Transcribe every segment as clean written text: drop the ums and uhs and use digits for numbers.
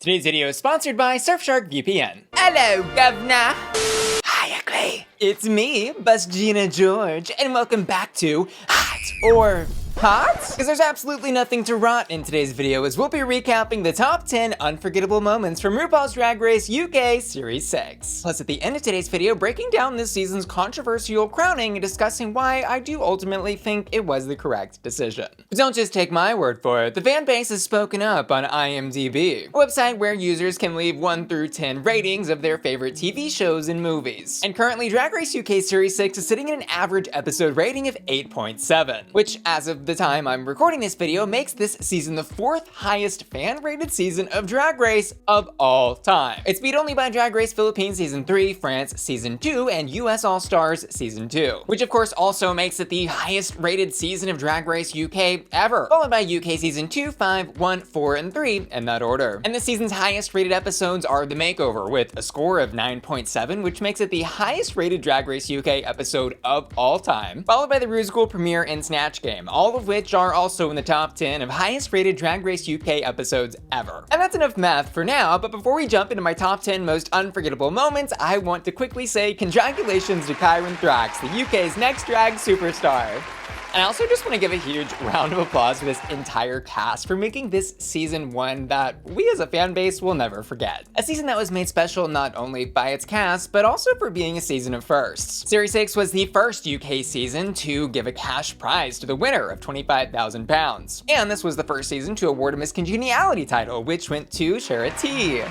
Today's video is sponsored by Surfshark VPN. Hello, governor! Hi, ugly! It's me, Busgina George, and welcome back to Hot or Hot? Because there's absolutely nothing to rot in today's video, as we'll be recapping the top 10 unforgettable moments from RuPaul's Drag Race UK Series 6. Plus, at the end of today's video, breaking down this season's controversial crowning and discussing why I do ultimately think it was the correct decision. But don't just take my word for it, the fan base has spoken up on IMDb, a website where users can leave 1 through 10 ratings of their favorite TV shows and movies. And currently, Drag Race UK Series 6 is sitting at an average episode rating of 8.7, which, as of the time I'm recording this video, makes this season the 4th highest fan-rated season of Drag Race of all time. It's beat only by Drag Race Philippines Season 3, France Season 2, and US All-Stars Season 2, which of course also makes it the highest rated season of Drag Race UK ever, followed by UK Season 2, 5, 1, 4, and 3 in that order. And this season's highest rated episodes are The Makeover with a score of 9.7, which makes it the highest rated Drag Race UK episode of all time, followed by the Rusical premiere and Snatch game, all of which are also in the top 10 of highest rated Drag Race UK episodes ever. And that's enough math for now, but before we jump into my top 10 most unforgettable moments, I want to quickly say congratulations to Kyran Thrax, the UK's next drag superstar. And I also just want to give a huge round of applause to this entire cast for making this season one that we as a fan base will never forget. A season that was made special not only by its cast, but also for being a season of firsts. Series 6 was the first UK season to give a cash prize to the winner of £25,000. And this was the first season to award a Miss Congeniality title, which went to Charity.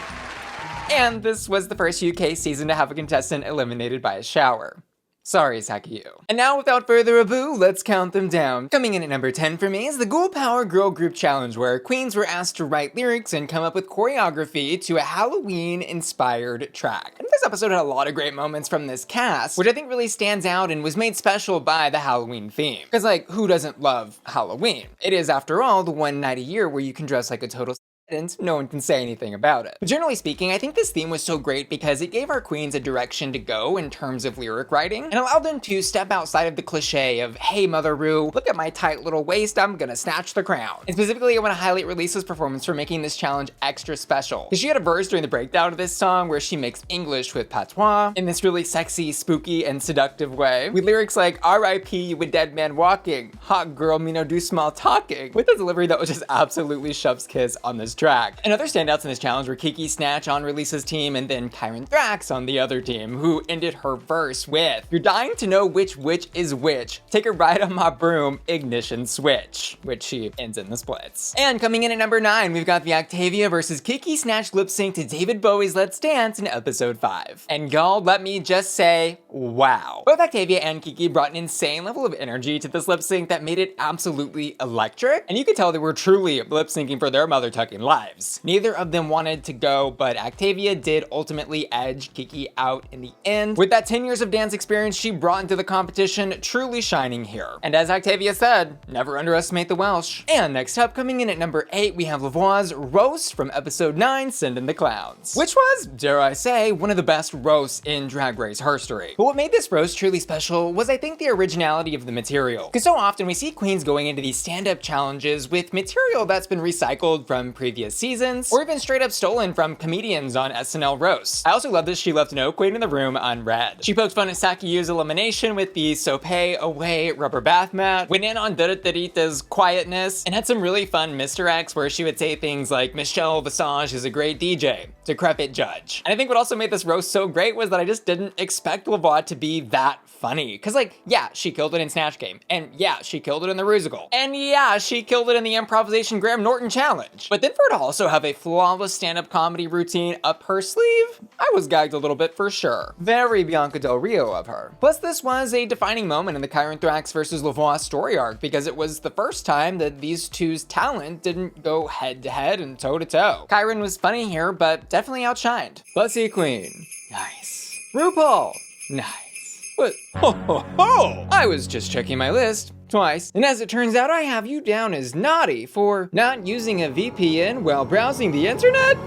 And this was the first UK season to have a contestant eliminated by a shower. Sorry, Saki. And now, without further ado, let's count them down. Coming in at number 10 for me is the Ghoul Power Girl Group Challenge, where queens were asked to write lyrics and come up with choreography to a Halloween-inspired track. And this episode had a lot of great moments from this cast, which I think really stands out and was made special by the Halloween theme. Because, like, who doesn't love Halloween? It is, after all, the one night a year where you can dress like a total and no one can say anything about it. But generally speaking, I think this theme was so great because it gave our queens a direction to go in terms of lyric writing and allowed them to step outside of the cliche of, hey Mother Ru, look at my tight little waist, I'm gonna snatch the crown. And specifically, I want to highlight Rileasa's performance for making this challenge extra special. Because she had a verse during the breakdown of this song where she mixed English with patois in this really sexy, spooky, and seductive way, with lyrics like R.I.P. you a dead man walking, hot girl me no do small talking, with a delivery that was just absolutely chef's kiss on this track. And other standouts in this challenge were Kiki Snatch on Rileasa's team and then Kyran Thrax on the other team, who ended her verse with, "You're dying to know which witch is which. Take a ride on my broom, ignition switch," which she ends in the splits. And coming in at number 9, we've got the Actavia versus Kiki Snatch lip sync to David Bowie's Let's Dance in episode 5. And y'all, let me just say, wow. Both Actavia and Kiki brought an insane level of energy to this lip sync that made it absolutely electric, and you could tell they were truly lip syncing for their mother-tucking lives. Neither of them wanted to go, but Actavia did ultimately edge Kiki out in the end, with that 10 years of dance experience she brought into the competition truly shining here. And as Actavia said, never underestimate the Welsh. And next up, coming in at number 8, we have Voix' roast from episode 9, Send in the Clowns, which was, dare I say, one of the best roasts in Drag Race history. But what made this roast truly special was, I think, the originality of the material. Because so often we see queens going into these stand-up challenges with material that's been recycled from previous seasons, or even straight up stolen from comedians on SNL roasts. I also love that she left no queen in the room unread. She poked fun at Sakiyu's elimination with the sope away rubber bath mat, went in on Duddarita's quietness, and had some really fun misdirects where she would say things like, Michelle Visage is a great DJ, decrepit judge. And I think what also made this roast so great was that I just didn't expect Voix to be that funny. Cause like, yeah, she killed it in Snatch Game, and yeah, she killed it in the Rusical, and yeah, she killed it in the improvisation Graham Norton challenge. But then for her to also have a flawless stand-up comedy routine up her sleeve, I was gagged a little bit for sure. Very Bianca Del Rio of her. Plus, this was a defining moment in the Kyran Thrax versus Voix story arc because it was the first time that these two's talent didn't go head-to-head and toe-to-toe. Kyran was funny here, but definitely outshined. Bussy Queen. Nice. Rupaul. Nice. What? Ho ho ho! I was just checking my list. twice. And as it turns out, I have you down as naughty for not using a VPN while browsing the internet?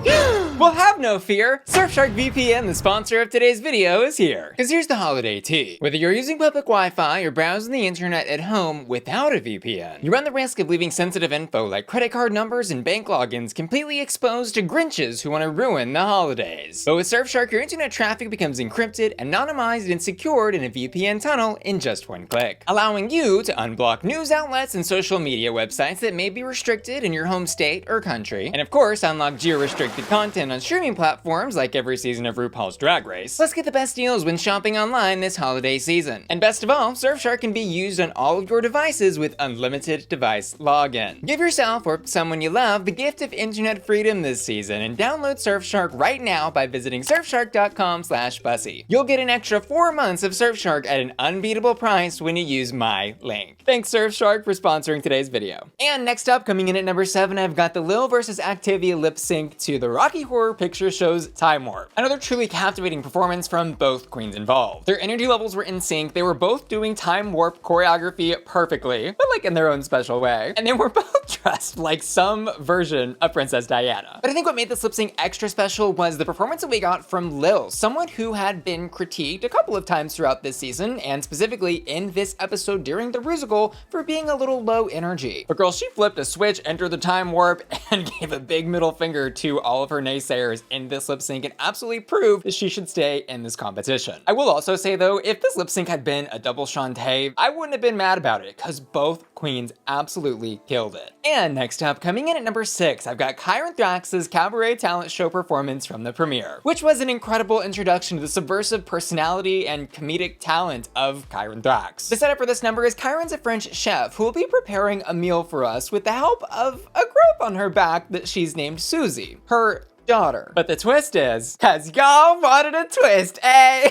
Well, have no fear. Surfshark VPN, the sponsor of today's video, is here. Cause here's the holiday tea. Whether you're using public Wi-Fi or browsing the internet at home without a VPN, you run the risk of leaving sensitive info like credit card numbers and bank logins completely exposed to Grinches who want to ruin the holidays. But with Surfshark, your internet traffic becomes encrypted, anonymized, and secured in a VPN tunnel in just one click, allowing you to unblock news outlets and social media websites that may be restricted in your home state or country, and of course unlock geo-restricted content on streaming platforms like every season of RuPaul's Drag Race. Let's get the best deals when shopping online this holiday season. And best of all, Surfshark can be used on all of your devices with unlimited device login. Give yourself or someone you love the gift of internet freedom this season and download Surfshark right now by visiting surfshark.com/Bussy. You'll get an extra 4 months of Surfshark at an unbeatable price when you use my link. Thanks Surfshark for sponsoring today's video. And next up, coming in at number 7, I've got the Lill vs Actavia lip sync to the Rocky Horror Picture Show's Time Warp. Another truly captivating performance from both queens involved. Their energy levels were in sync, they were both doing Time Warp choreography perfectly, but like in their own special way. And they were both dressed like some version of Princess Diana. But I think what made this lip sync extra special was the performance that we got from Lill, someone who had been critiqued a couple of times throughout this season, and specifically in this episode during the Rusical for being a little low energy. But girl, she flipped a switch, entered the Time Warp, and gave a big middle finger to all of her naysayers in this lip sync and absolutely proved that she should stay in this competition. I will also say though, if this lip sync had been a double Shantae, I wouldn't have been mad about it because both queens absolutely killed it. And next up, coming in at number 6, I've got Kyran Thrax's Cabaret talent show performance from the premiere, which was an incredible introduction to the subversive personality and comedic talent of Kyran Thrax. The setup for this number is Kyran's a French chef who will be preparing a meal for us with the help of a group on her back that she's named Susie, her daughter. But the twist is, cause y'all wanted a twist, eh?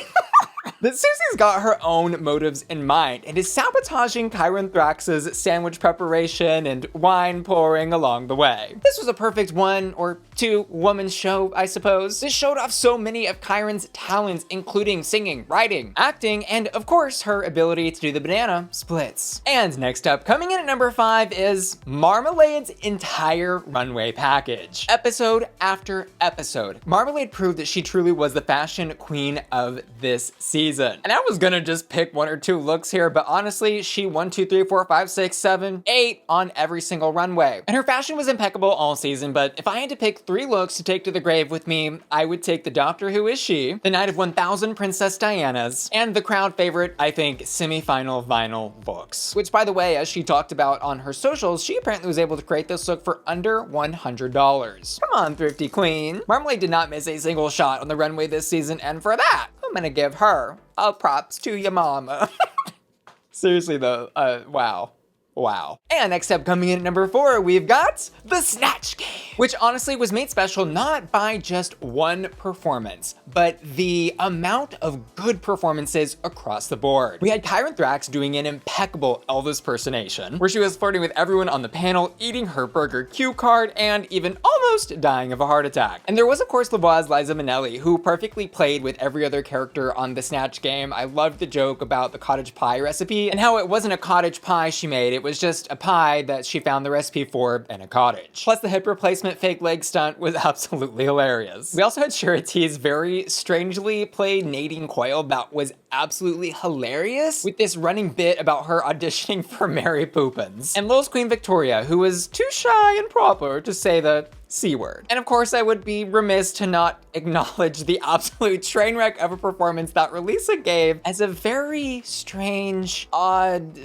That Susie's got her own motives in mind and is sabotaging Kyran Thrax's sandwich preparation and wine pouring along the way. This was a perfect 1 or 2 woman show, I suppose. This showed off so many of Kyran's talents, including singing, writing, acting, and of course her ability to do the banana splits. And next up, coming in at number 5 is Marmalade's entire runway package. Episode after episode, Marmalade proved that she truly was the fashion queen of this season. And I was gonna just pick 1 or 2 looks here, but honestly, she 1, 2, 3, 4, 5, 6, 7, 8 on every single runway. And her fashion was impeccable all season, but if I had to pick 3 looks to take to the grave with me, I would take the Doctor Who Is She, the Night of 1000 Princess Dianas, and the crowd favorite, I think, semi-final vinyl looks. Which, by the way, as she talked about on her socials, she apparently was able to create this look for under $100. Come on, thrifty queen. Marmalade did not miss a single shot on the runway this season, and for that, I'm gonna give her all props to your mama. Seriously though, wow. Wow. And next up, coming in at number 4, we've got the Snatch game, which honestly was made special not by just one performance, but the amount of good performances across the board. We had Kyran Thrax doing an impeccable Elvis impersonation, where she was flirting with everyone on the panel, eating her burger cue card, and even almost dying of a heart attack. And there was of course Voix's Liza Minelli, who perfectly played with every other character on the Snatch game. I loved the joke about the cottage pie recipe and how it wasn't a cottage pie she made, it was just a pie that she found the recipe for in a cottage. Plus the hip replacement fake leg stunt was absolutely hilarious. We also had Charity's very strangely played Nadine Coyle that was absolutely hilarious, with this running bit about her auditioning for Mary Poppins. And Lil's Queen Victoria, who was too shy and proper to say the C word. And of course, I would be remiss to not acknowledge the absolute train wreck of a performance that Rileasa gave as a very strange, odd,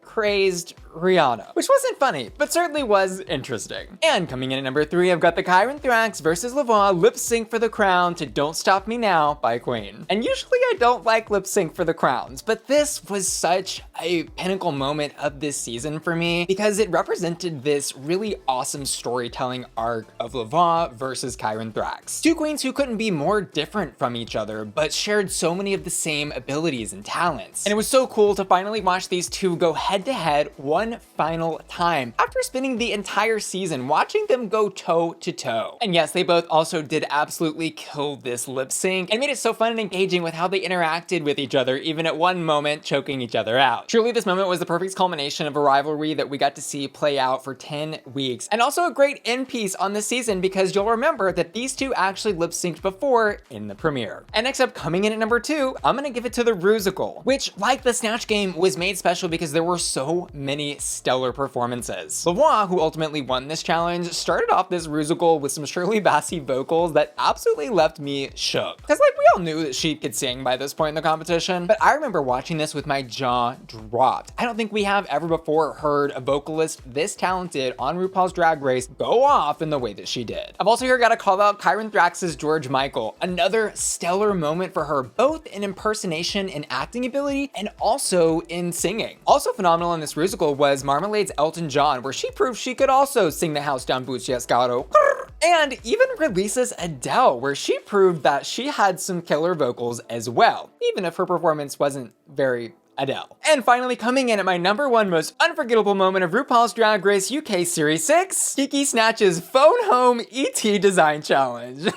crazed Rihanna, which wasn't funny, but certainly was interesting. And coming in at number 3, I've got the Kyran Thrax versus Voix lip sync for the crown to Don't Stop Me Now by Queen. And usually I don't like lip sync for the crowns, but this was such a pinnacle moment of this season for me because it represented this really awesome storytelling arc of Voix versus Kyran Thrax. 2 queens who couldn't be more different from each other, but shared so many of the same abilities and talents. And it was so cool to finally watch these 2 go head to head, one one final time after spending the entire season watching them go toe to toe. And yes, they both also did absolutely kill this lip sync and made it so fun and engaging with how they interacted with each other, even at one moment choking each other out. Truly, this moment was the perfect culmination of a rivalry that we got to see play out for 10 weeks, and also a great end piece on this season because you'll remember that these two actually lip synced before in the premiere. And next up, coming in at number 2, I'm gonna give it to the Rusical, which, like the Snatch game, was made special because there were so many stellar performances. Voix, who ultimately won this challenge, started off this Rusical with some Shirley Bassey vocals that absolutely left me shook. Because like we all knew that she could sing by this point in the competition, but I remember watching this with my jaw dropped. I don't think we have ever before heard a vocalist this talented on RuPaul's Drag Race go off in the way that she did. I've also here got to call out Kyran Thrax's George Michael, another stellar moment for her, both in impersonation and acting ability, and also in singing. Also phenomenal in this Rusical was Marmalade's Elton John, where she proved she could also sing the house down Bussy Escado. And even Rileasa's Adele, where she proved that she had some killer vocals as well, even if her performance wasn't very Adele. And finally, coming in at my number 1 most unforgettable moment of RuPaul's Drag Race UK Series 6, Kiki Snatch's Phone Home ET Design Challenge.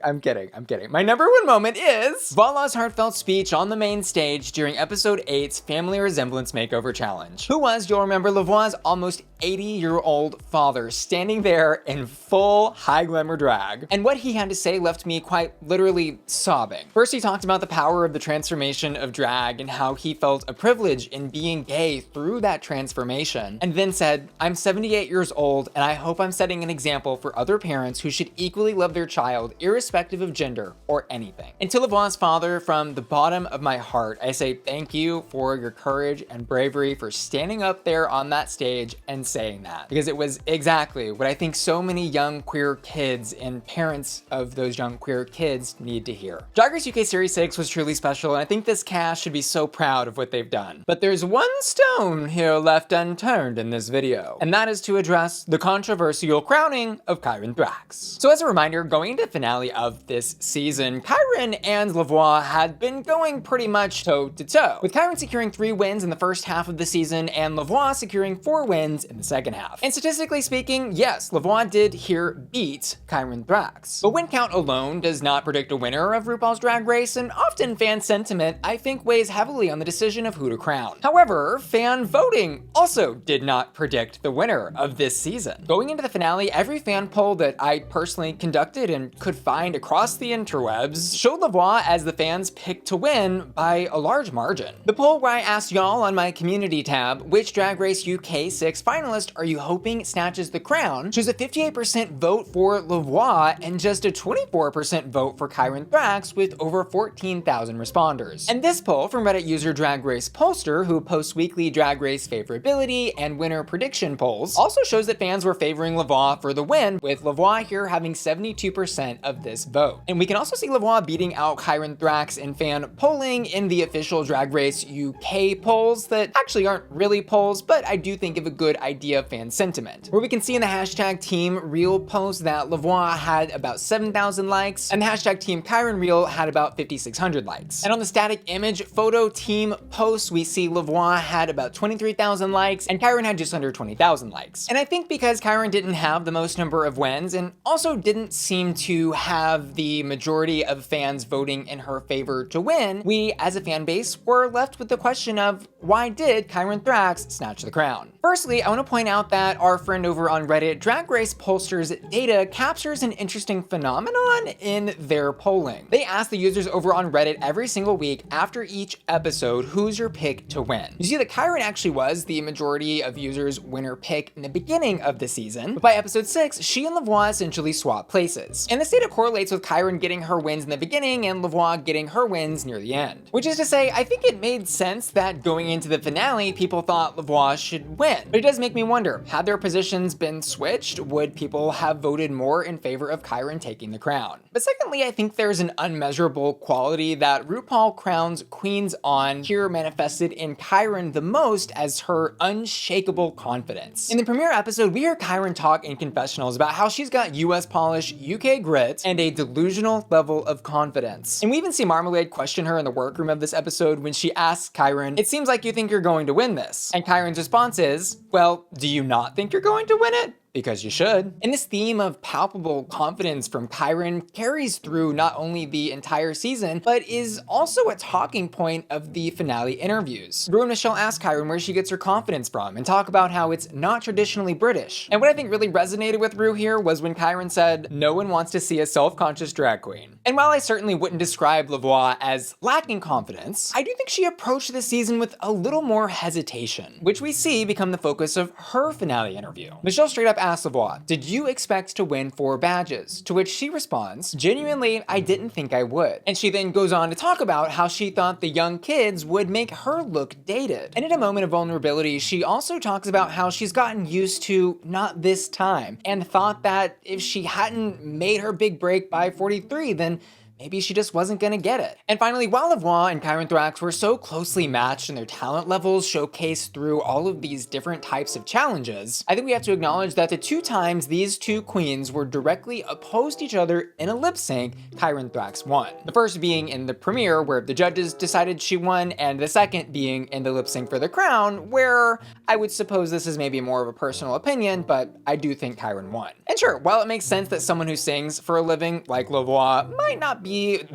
I'm kidding. My number 1 moment is Voilà's heartfelt speech on the main stage during episode 8's Family Resemblance Makeover Challenge. Who was, you'll remember, Lavoie's almost 80-year-old father standing there in full high glamour drag. And what he had to say left me quite literally sobbing. First, he talked about the power of the transformation of drag and how he felt a privilege in being gay through that transformation. And then said, I'm 78 years old and I hope I'm setting an example for other parents who should equally love their child irrespective of gender or anything. And to Lavoie's father, from the bottom of my heart, I say thank you for your courage and bravery for standing up there on that stage and saying that, because it was exactly what I think so many young queer kids and parents of those young queer kids need to hear. Drag Race UK Series 6 was truly special, and I think this cast should be so proud of what they've done. But there's one stone here left unturned in this video, and that is to address the controversial crowning of Kyran Thrax. So as a reminder, going into the finale of this season, Kyran and Lavoie had been going pretty much toe to toe, with Kyran securing 3 wins in the first half of the season and Lavoie securing 4 wins in the second half. And statistically speaking, yes, Lavoie did here beat Kyran Thrax. But win count alone does not predict a winner of RuPaul's Drag Race, and often fan sentiment, I think, weighs heavily on the decision of who to crown. However, fan voting also did not predict the winner of this season. Going into the finale, every fan poll that I personally conducted and could find across the interwebs showed Lavoie as the fans' pick to win by a large margin. The poll where I asked y'all on my community tab, which Drag Race UK 6 finalist are you hoping snatches the crown, shows a 58% vote for Lavoie and just a 24% vote for Kyran Thrax with over 14,000 responders. And this poll from Reddit user Drag Race Poster, who posts weekly Drag Race favorability and winner prediction polls, also shows that fans were favoring Lavoie for the win, with Lavoie here having 72% of this vote. And we can also see Lavoie beating out Kyran Thrax in fan polling in the official Drag Race UK polls that actually aren't really polls, but I do think give a good idea of fan sentiment, where we can see in the hashtag Team Real post that Lavoie had about 7,000 likes and the hashtag Team Kyran Real had about 5,600 likes. And on the static image photo team post, we see Lavoie had about 23,000 likes and Kyran had just under 20,000 likes. And I think because Kyran didn't have the most number of wins and also didn't seem to have the majority of fans voting in her favor to win, we as a fan base were left with the question of why did Kyran Thrax snatch the crown? Firstly, I want to point out that our friend over on Reddit, Drag Race Pollster's data captures an interesting phenomenon in their polling. They asked the users over on Reddit every single week after each episode, who's your pick to win? You see that Kyran actually was the majority of users' winner pick in the beginning of the season, but by episode 6, she and Lavoie essentially swapped places. And this data correlates with Kyran getting her wins in the beginning and Lavoie getting her wins near the end. Which is to say, I think it made sense that going into the finale, people thought Lavoie should win. But it does make me wonder, had their positions been switched, would people have voted more in favor of Kyran taking the crown? But secondly, I think there's an unmeasurable quality that RuPaul crowns queens on, here manifested in Kyran the most as her unshakable confidence. In the premiere episode, we hear Kyran talk in confessionals about how she's got US polish, UK grit, and a delusional level of confidence. And we even see Marmalade question her in the workroom of this episode when she asks Kyran, "It seems like you think you're going to win this." And Kyran's response is, "Well, do you not think you're going to win it? Because you should." And this theme of palpable confidence from Kyran carries through not only the entire season, but is also a talking point of the finale interviews. Rue and Michelle ask Kyran where she gets her confidence from and talk about how it's not traditionally British. And what I think really resonated with Rue here was when Kyran said, "No one wants to see a self-conscious drag queen." And while I certainly wouldn't describe Voix as lacking confidence, I do think she approached this season with a little more hesitation, which we see become the focus of her finale interview. Michelle straight up asks Voix, "Did you expect to win 4 badges?" To which she responds, "Genuinely, I didn't think I would." And she then goes on to talk about how she thought the young kids would make her look dated. And in a moment of vulnerability, she also talks about how she's gotten used to not this time and thought that if she hadn't made her big break by 43, then maybe she just wasn't gonna get it. And finally, while Voix and Kyran Thrax were so closely matched in their talent levels showcased through all of these different types of challenges, I think we have to acknowledge that the 2 times these 2 queens were directly opposed to each other in a lip sync, Kyran Thrax won. The first being in the premiere where the judges decided she won, and the second being in the lip sync for the crown, where I would suppose this is maybe more of a personal opinion, but I do think Kyran won. And sure, while it makes sense that someone who sings for a living like Voix might not be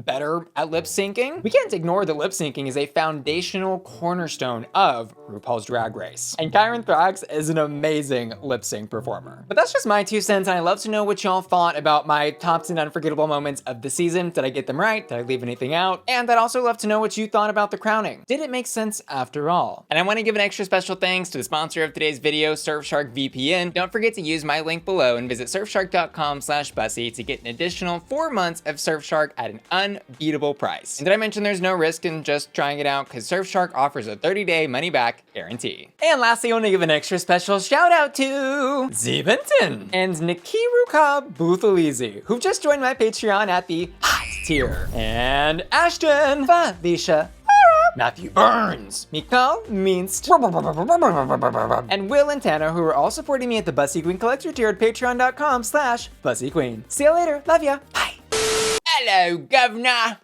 better at lip syncing, we can't ignore that lip syncing is a foundational cornerstone of RuPaul's Drag Race. And Kyran Thrax is an amazing lip sync performer. But that's just my 2 cents, and I'd love to know what y'all thought about my top 10 unforgettable moments of the season. Did I get them right? Did I leave anything out? And I'd also love to know what you thought about the crowning. Did it make sense after all? And I want to give an extra special thanks to the sponsor of today's video, Surfshark VPN. Don't forget to use my link below and visit surfshark.com/Bussy to get an additional 4 months of Surfshark at an unbeatable price. And did I mention there's no risk in just trying it out, because Surfshark offers a 30-day money-back guarantee. And lastly, I want to give an extra special shout out to Zeventon and Nikiruka Buthalizi, who've just joined my Patreon at the hot tier, and Ashton, Felicia, Matthew Burns, Mikal Minst, and Will and Tanner, who are all supporting me at the Bussy Queen Collector tier at patreon.com/BussyQueen. See you later. Love ya. Bye. Hello, governor.